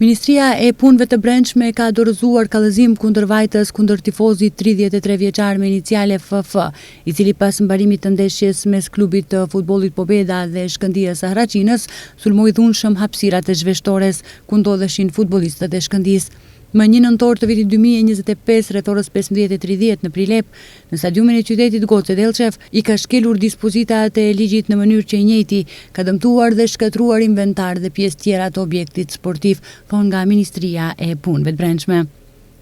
Ministria e Punëve të Brendshme ka dorëzuar kallëzim kundër vajtës kundër tifozit 33 vjeçar me iniciale FF, i cili pas mbarimit të ndeshjes mes klubit të futbollit Pobeda dhe Shkëndijës së Hraqinës, sulmoi dhunshëm hapësirat e zhveshtores ku ndodheshin futbollistët e Shkëndijës. Më 1 nëntor të vitit 2025, rreth orës 15:30 në Prilep, në stadiumin e qytetit Goce Delçev, i ka shkelur dispozitat e ligjit në mënyrë që i njëjti ka dëmtuar dhe shkatruar inventar dhe pjesë tjera të objektit sportiv, thonë nga Ministria e Punëve të Brendshme.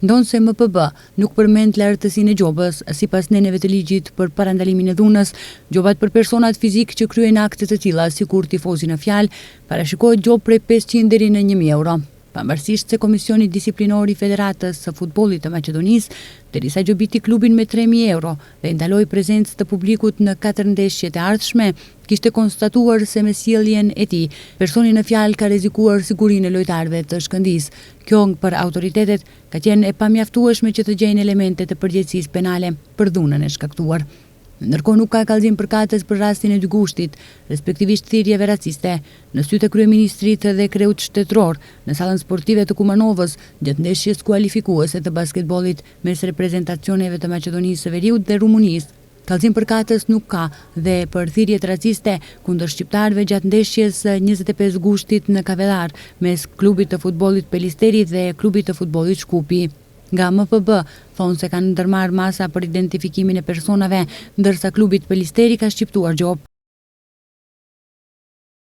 Ndonse MPB nuk përmend lartësinë e gjobës, sipas neneve të ligjit për parandalimin e dhunës, gjobat për personat fizik që kryejnë akte të tilla, sikur tifozi në fjalë, parashikohet gjobë prej 500 deri në 1000 euro. Pavarësisht se Komisioni Disiplinor i Federatës së Futbollit të Maqedonisë derisa gjobiti klubin me 3000 euro dhe ndaloi prezencë të publikut në 4 ndeshjet e ardhshme, kishte konstatuar se me sjelljen e tij, personi në fjalë ka rrezikuar sigurinë e lojtarëve të Shkëndijës. Kjo për autoritetet ka qenë e pamjaftueshme që të gjejnë elemente të përgjegjësisë penale për dhunën e shkaktuar. Ndërkohë nuk ka kallëzim përkatës për rastin e 2 gushtit, respektivisht thirrjeve raciste, në sytë e kryeministrit dhe kreut shtetëror në sallën sportive të Kumanovës, gjatë ndeshjes kualifikuese të basketbollit mes reprezentacioneve të Maqedonisë së Veriut dhe Rumunisë. Kallëzim përkatës nuk ka dhe për thirrjet raciste kundër shqiptarëve gjatë ndeshjes 25 gushtit në Kavellar mes klubit të futbollit Pelisteri dhe klubit të futbollit Shkupi. Nga MPB thonë se kanë ndërmarrë masa për identifikimin e personave, ndërsa klubi Pelisteri ka shqiptuar gjop.